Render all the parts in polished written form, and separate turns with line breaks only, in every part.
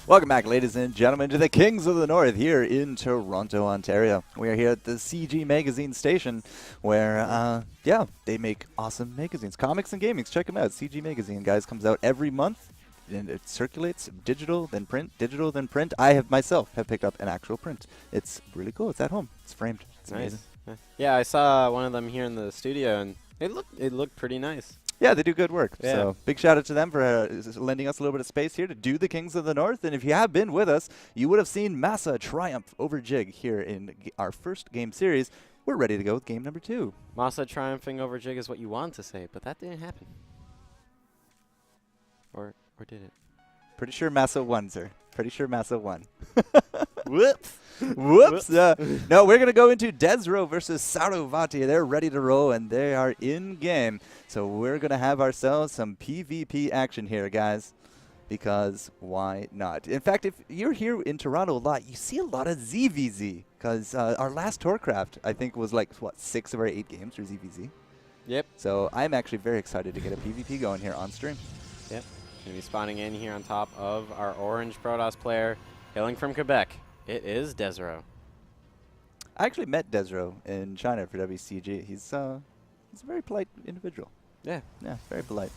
Welcome back, ladies and gentlemen, to the Kings of the North here in Toronto, Ontario. We are here at the CG Magazine station where, yeah, they make awesome magazines. Comics and gaming. Check them out. CG Magazine, guys, comes out every month. And it circulates digital, then print, digital, then print. I have myself have picked up an actual print. It's really cool. It's at home. It's framed. It's amazing.
Nice. Yeah, I saw one of them here in the studio, and it looked pretty nice.
Yeah, they do good work.
Yeah.
So big shout out to them for lending us a little bit of space here to do the Kings of the North. And if you have been with us, you would have seen Massa triumph over Jig here in our first game series. We're ready to go with game number 2.
Massa triumphing over Jig is what you want to say, but that didn't happen. Or did it?
Pretty sure Massa won, sir. Pretty sure Massa won. Whoops. Whoops. No, we're going to go into desRow versus CG.SaroVati. They're ready to roll, and they are in game. So we're going to have ourselves some PvP action here, guys, because why not? In fact, if you're here in Toronto a lot, you see a lot of ZVZ, because our last Tourcraft, I think, was like, what, 6 or 8 games for ZVZ?
Yep.
So I'm actually very excited to get a PvP going here on stream.
Yep. Going to be spawning in here on top of our orange Protoss player, hailing from Quebec. It is desRow.
I actually met desRow in China for WCG. He's a very polite individual.
Yeah.
Yeah, very polite.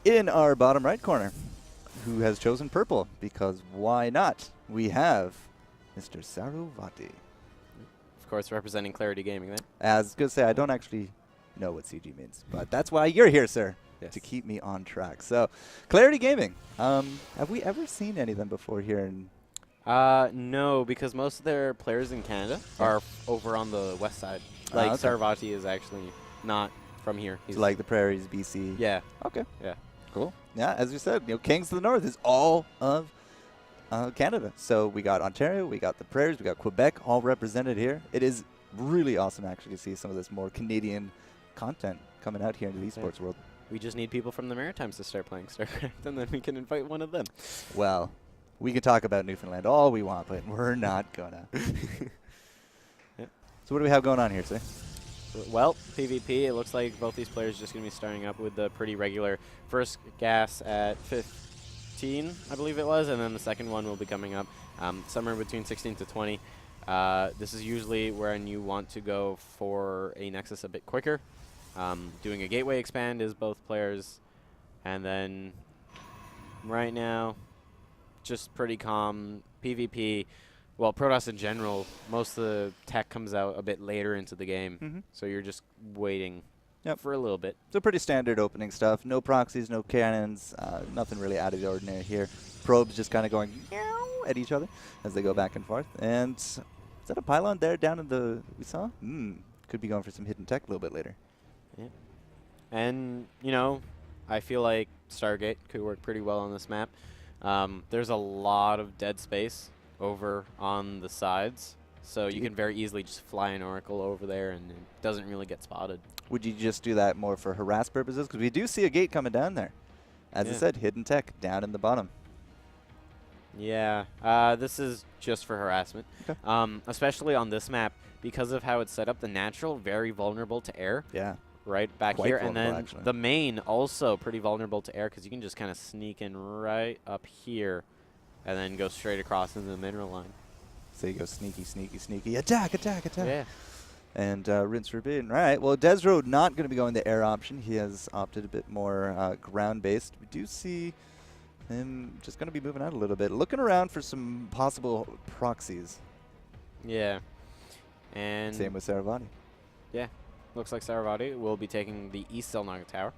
In our bottom right corner, who has chosen purple, because why not? We have Mr. CG.SaroVati.
Of course, representing Clarity Gaming then.
As I was going to say, I don't actually know what CG means, but that's why you're here, sir.
Yes.
To keep me on track. So, Clarity Gaming. Have we ever seen any of them before here in...
No, because most of their players in Canada are over on the west side. Like,
okay.
CG.SaroVati is actually not from here.
He's like the Prairies, BC.
Yeah.
Okay.
Yeah.
Cool. Yeah, as you said, Kings of the North is all of Canada. So we got Ontario, we got the Prairies, we got Quebec all represented here. It is really awesome actually to see some of this more Canadian content coming out here into the esports world.
We just need people from the Maritimes to start playing StarCraft, and then we can invite one of them.
Well, we can talk about Newfoundland all we want, but we're not gonna.
Yeah.
So what do we have going on here, sir?
Well, PvP, it looks like both these players are just going to be starting up with the pretty regular first gas at 15, I believe it was, and then the second one will be coming up somewhere between 16 to 20. This is usually when you want to go for a Nexus a bit quicker. Doing a gateway expand is both players, and then right now, just pretty calm. PvP, well, Protoss in general, most of the tech comes out a bit later into the game, so you're just waiting for a little bit.
So pretty standard opening stuff. No proxies, no cannons, nothing really out of the ordinary here. Probes just kind of going meow at each other as they go back and forth. And is that a pylon there down in the we saw? Could be going for some hidden tech a little bit later.
Yeah. And, I feel like Stargate could work pretty well on this map. There's a lot of dead space over on the sides, so you can very easily just fly an Oracle over there and it doesn't really get spotted.
Would you just do that more for harass purposes? Because we do see a gate coming down there. As I said, hidden tech down in the bottom.
Yeah, this is just for harassment.
Okay.
Especially on this map, because of how it's set up, the natural, very vulnerable to air.
Yeah.
Right back
Quite
here, and then
actually.
the main also pretty vulnerable to air because you can just kind of sneak in right up here and then go straight across into the mineral line.
So you go sneaky, sneaky, sneaky. Attack, attack, attack.
Yeah.
And rinse forbidden. All right. Well, desRow not going to be going the air option. He has opted a bit more ground-based. We do see him just going to be moving out a little bit, looking around for some possible proxies.
Yeah. And
same with CG.SaroVati.
Yeah. Looks like CG.SaroVati will be taking the East Selnaga Tower.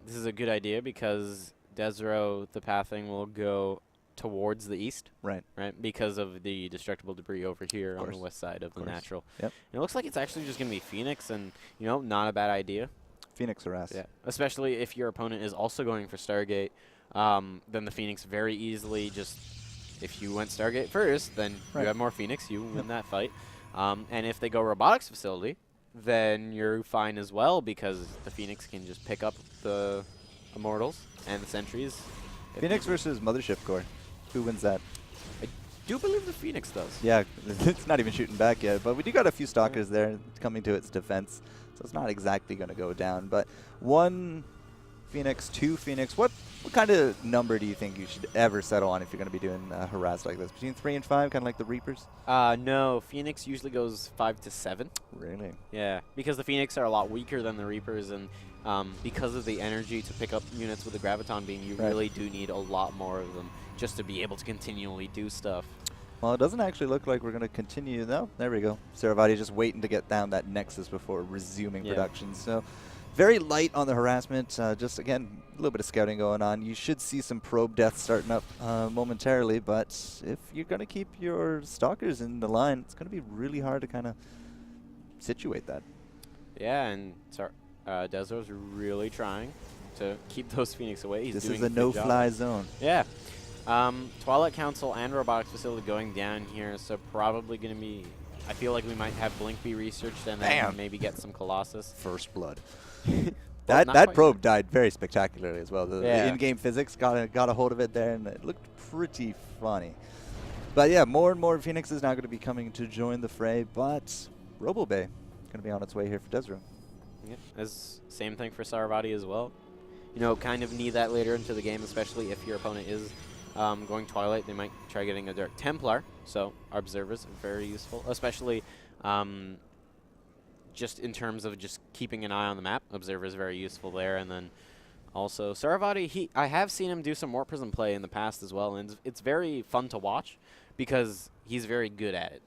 This is a good idea because desRow, the pathing will go towards the east.
Right.
Right. Because of the destructible debris over here on the west side of the natural.
Yep.
And it looks like it's actually just going to be Phoenix, and not a bad idea.
Phoenix harass.
Yeah. Especially if your opponent is also going for Stargate, then the Phoenix very easily just, if you went Stargate first, then you have more Phoenix. You win that fight. And if they go robotics facility, then you're fine as well because the Phoenix can just pick up the Immortals and the Sentries.
Phoenix versus Mothership Core. Who wins that?
I do believe the Phoenix does.
Yeah, it's not even shooting back yet, but we do got a few Stalkers there coming to its defense, so it's not exactly going to go down. But 1 Phoenix, 2 Phoenix. What What kind of number do you think you should ever settle on if you're going to be doing harass like this? Between 3 and 5, kind of like the Reapers?
No, Phoenix usually goes 5 to 7.
Really?
Yeah, because the Phoenix are a lot weaker than the Reapers, and because of the energy to pick up units with the Graviton beam, you really do need a lot more of them just to be able to continually do stuff.
Well, it doesn't actually look like we're going to continue. No, there we go. CaroVati just waiting to get down that Nexus before resuming production. So very light on the harassment. Just, again, a little bit of scouting going on. You should see some probe death starting up momentarily, but if you're going to keep your Stalkers in the line, it's going to be really hard to kind of situate that.
Yeah, and desRow's really trying to keep those Phoenix away. He's doing
a no-fly zone.
Yeah. Twilight Council and Robotics Facility going down here, so probably going to be, I feel like we might have Blink be researched and then maybe get some Colossus.
First blood. that probe died very spectacularly as well. The in-game physics got a hold of it there, and it looked pretty funny. But yeah, more and more Phoenix is now going to be coming to join the fray, but RoboBay going to be on its way here for desRow.
Yeah, same thing for CaroVati as well. You know, kind of need that later into the game, especially if your opponent is going Twilight. They might try getting a Dark Templar, so Observers are very useful, especially just in terms of just keeping an eye on the map. Observer is very useful there, and then also CaroVati, I have seen him do some Warp Prism play in the past as well, and it's very fun to watch because he's very good at it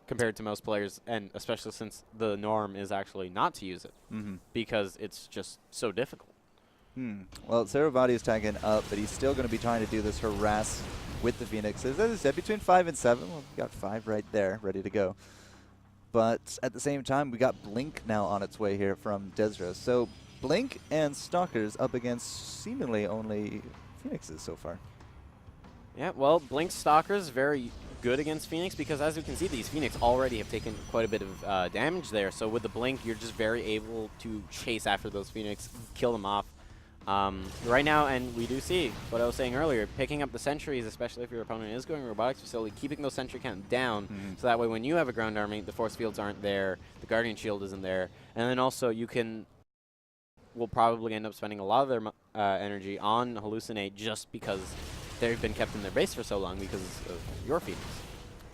compared to most players, and especially since the norm is actually not to use it because it's just so difficult.
Well, CaroVati is tagging up, but he's still going to be trying to do this harass with the Phoenixes. As I said, between 5 and 7. Well, we've got 5 right there, ready to go. But at the same time, we got Blink now on its way here from desRow. So Blink and Stalkers up against seemingly only Phoenixes so far.
Yeah, well, Blink Stalkers very good against Phoenix because, as you can see, these Phoenix already have taken quite a bit of damage there. So with the Blink, you're just very able to chase after those Phoenix, kill them off. Right now, and we do see what I was saying earlier, picking up the sentries, especially if your opponent is going Robotics Facility, keeping those sentry count down, so that way when you have a ground army, the force fields aren't there, the Guardian Shield isn't there, and then also you will probably end up spending a lot of their energy on Hallucinate just because they've been kept in their base for so long because of your Phoenix.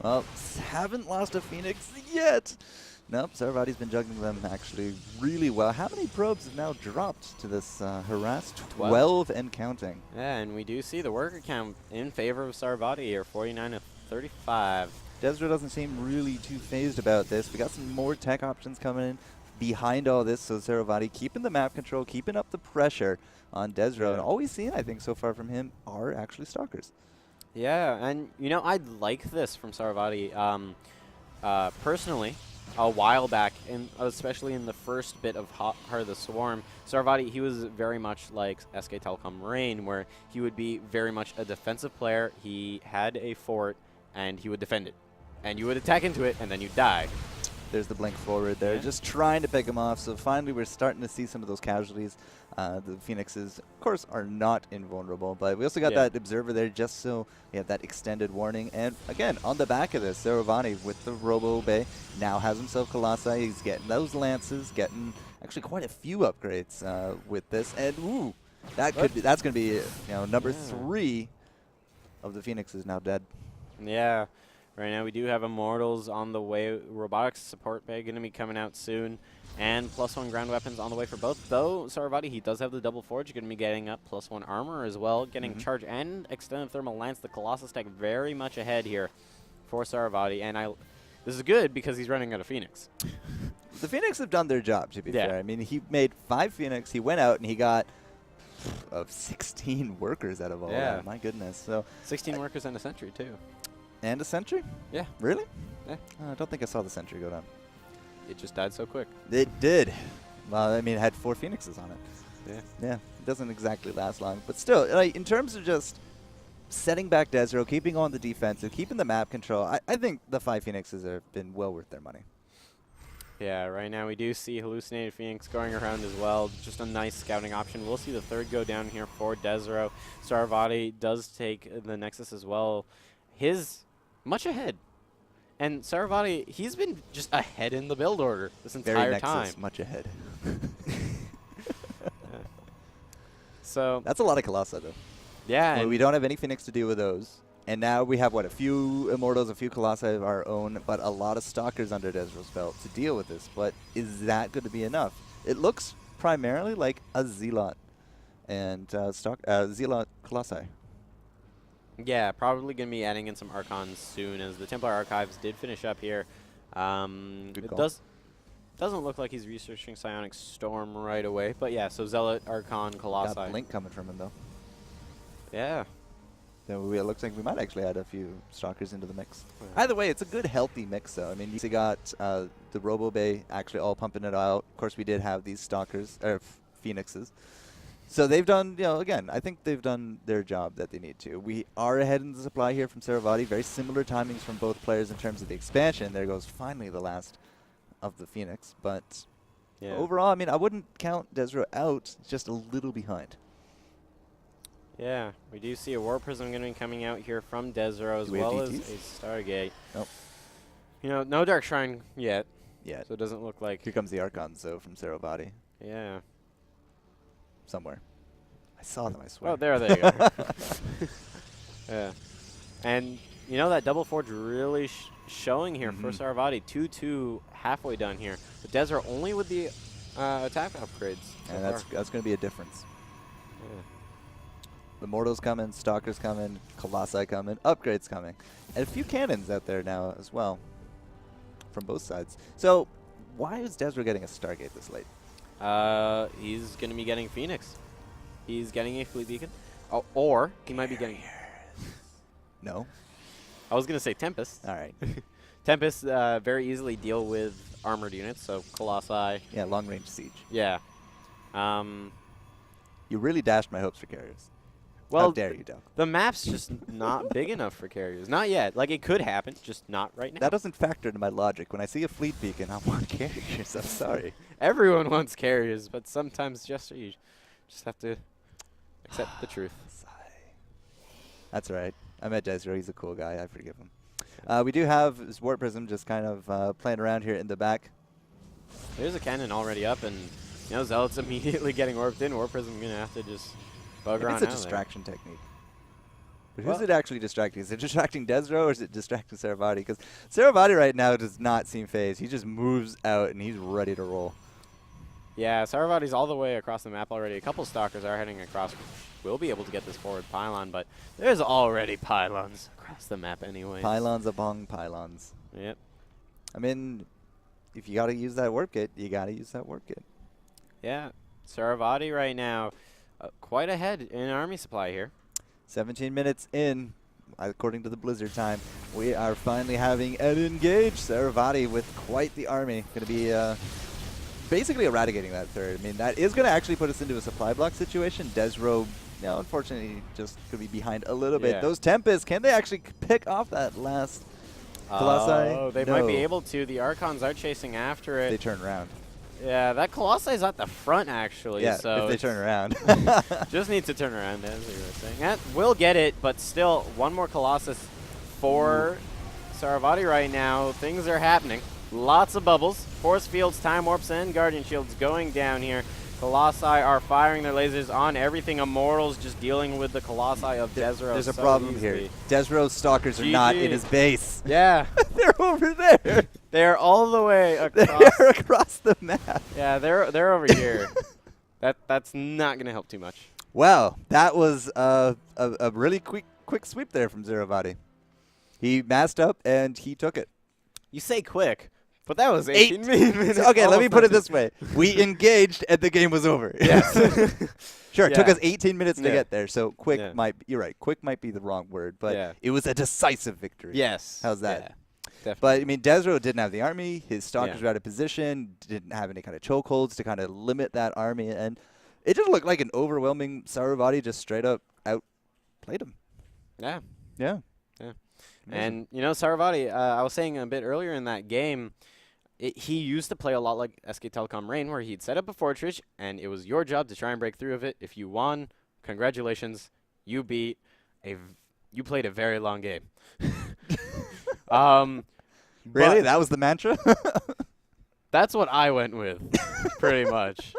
Well, haven't lost a Phoenix yet. Nope, CaroVati's been juggling them actually really well. How many probes have now dropped to this harass? 12 and counting.
Yeah, and we do see the worker count in favor of CaroVati here, 49 to 35.
desRow doesn't seem really too phased about this. We got some more tech options coming in behind all this, so CaroVati keeping the map control, keeping up the pressure on desRow, and all we've seen, I think, so far from him are actually Stalkers. Yeah,
and, you know, I like this from CaroVati. Personally, a while back, and especially in the first bit of Heart of the Swarm, CaroVati, he was very much like SK Telecom Rain, where he would be very much a defensive player. He had a fort, and he would defend it. And you would attack into it, and then you'd die.
There's the Blink forward there, just trying to pick him off. So finally, we're starting to see some of those casualties. The Phoenixes, of course, are not invulnerable, but we also got that Observer there just so we have that extended warning. And again, on the back of this, CaroVati with the RoboBay now has himself Colossi. He's getting those Lances, getting actually quite a few upgrades with this. And ooh, that's going to be number 3 of the Phoenixes now dead.
Yeah. Right now we do have Immortals on the way. Robotics Support Bay going to be coming out soon. And +1 ground weapons on the way for both. Though CaroVati, he does have the Double Forge. Going to be getting up +1 armor as well. Getting Charge and Extended Thermal Lance. The Colossus tech very much ahead here for CaroVati. And this is good because he's running out of Phoenix.
The Phoenix have done their job, to be fair. I mean, he made 5 Phoenix. He went out and he got 16 workers out of all that. My goodness. So
16 workers and a sentry, too.
And a sentry?
Yeah.
Really?
Yeah.
I don't think I saw the sentry go down.
It just died so quick.
It did. Well, I mean, it had 4 Phoenixes on it.
Yeah.
Yeah. It doesn't exactly last long. But still, like, in terms of just setting back desRow, keeping on the defensive, keeping the map control, I think the 5 Phoenixes have been well worth their money.
Yeah, right now we do see Hallucinated Phoenix going around as well. Just a nice scouting option. We'll see the 3rd go down here for desRow. CaroVati does take the Nexus as well. His much ahead. And CaroVati, he's been just ahead in the build order this entire time.
Much ahead.
so
That's a lot of Colossi, though.
yeah,
Well,
and
we don't have any Phoenix to deal with those. And now we have, what, a few Immortals, a few Colossi of our own, but a lot of Stalkers under desRow's belt to deal with this. But is that going to be enough? It looks primarily like a Zealot and Zealot Colossi.
yeah, probably going to be adding in some Archons soon, as the Templar Archives did finish up here.
Good
It
call.
doesn't look like he's researching Psionic Storm right away, but yeah, so Zealot, Archon, Colossi.
Got Blink coming from him, though.
Yeah.
So it looks like we might actually add a few Stalkers into the mix.
Yeah.
Either way, it's a good, healthy mix, though. I mean, you got the Robo Bay actually all pumping it out. Of course, we did have these Stalkers, or Phoenixes. So they've done, again, I think they've done their job that they need to. We are ahead in the supply here from SaroVati. Very similar timings from both players in terms of the expansion. There goes finally the last of the Phoenix. But
Yeah.
overall, I mean, I wouldn't count desRow out, just a little behind.
Yeah, we do see a War Prism going to be coming out here from desRow, as
Do we have
well as
DTs?
a Stargate.
Nope.
No Dark Shrine yet,
Yeah.
so it doesn't look like.
Here comes the Archons, though, from SaroVati.
Yeah.
Somewhere. I saw them, I swear.
Oh, there they are. Yeah. And, that Double Forge really showing here for SaroVati. 2-2 halfway done here. But desRow only with the attack upgrades. So
And that's going to be a difference.
yeah.
The Mortals coming, Stalkers coming, Colossi coming, upgrades coming. And a few cannons out there now as well from both sides. So why is desRow getting a Stargate this late?
He's going to be getting Phoenix. He's getting a Fleet Beacon. Oh, or he might be getting...
No?
I was going to say Tempest.
All right.
Tempest very easily deal with armored units, so Colossi.
Yeah, long-range siege.
Yeah.
You really dashed my hopes for carriers.
Well,
How dare you, Del?
the map's just not big enough for carriers. Not yet. Like, it could happen, just not right now.
That doesn't factor into my logic. When I see a fleet beacon, I want carriers. I'm sorry.
Everyone wants carriers, but sometimes you just have to accept the truth.
Sigh. That's all right. I met desRow. He's a cool guy. I forgive him. We do have his Warp Prism just kind of playing around here in the back.
There's a cannon already up, and Zealot's immediately getting warped in. Warp Prism going to have to just bugger on
It's a
out
distraction technique. But
Well-
who's it actually distracting? Is it distracting desRow or is it distracting SaroVati? Because SaroVati right now does not seem phased. He just moves out and he's ready to roll.
Yeah, SaroVati's all the way across the map already. A couple Stalkers are heading across. We'll be able to get this forward pylon, but there's already pylons across the map anyway.
Pylons upon pylons.
Yep.
I mean, if you got to use that warp kit, you got to use that warp kit.
Yeah, SaroVati right now quite ahead in army supply here.
17 minutes in, according to the Blizzard time, we are finally having an engage. SaroVati with quite the army. Going to be basically eradicating that third. I mean, that is going to actually put us into a supply block situation. desRow, unfortunately, just could be behind a little bit.
Yeah.
Those Tempests, can they actually pick off that last Colossi?
Oh, they might be
No.
able to. The Archons are chasing after it.
They turn around.
Yeah, that Colossi is at the front, actually.
Yeah,
so
if they turn around.
just needs to turn around, as you were saying. That will get it, but still, one more Colossus for SaroVati right now. Things are happening. Lots of bubbles. Force fields, time warps, and guardian shields going down here. Colossi are firing their lasers on everything. Immortals just dealing with the Colossi of desRow.
There's a
so
problem
easily.
here. desRow's Stalkers are not in
GG.
his base.
Yeah,
They're over there.
they're all the way across.
They're across the map.
Yeah, they're over here. That's not gonna help too much.
Wow, that was a really quick sweep there from SaroVati. He masked up and he took it.
You say quick, but that was 18 minutes.
Okay, let me
Almost
put it
19.
this way. We engaged and the game was over.
Yes.
Sure, it took
Yeah.
us 18 minutes to
Yeah.
get there, so quick
Yeah.
you're right, quick might be the wrong word, but
Yeah.
it was a decisive victory.
Yes.
How's that?
Yeah, definitely.
But, I mean, desRow didn't have the army. His Stalkers
Yeah.
were out of position, didn't have any kind of chokeholds to kind of limit that army, and it just looked like an overwhelming SaroVati just straight up outplayed him.
yeah.
Yeah.
Yeah.
Amazing.
And, SaroVati, I was saying a bit earlier in that game, he used to play a lot like SK Telecom Reign, where he'd set up a fortress, and it was your job to try and break through of it. If you won, congratulations, you played a very long game.
Really?
but
That was the mantra?
that's what I went with, pretty much.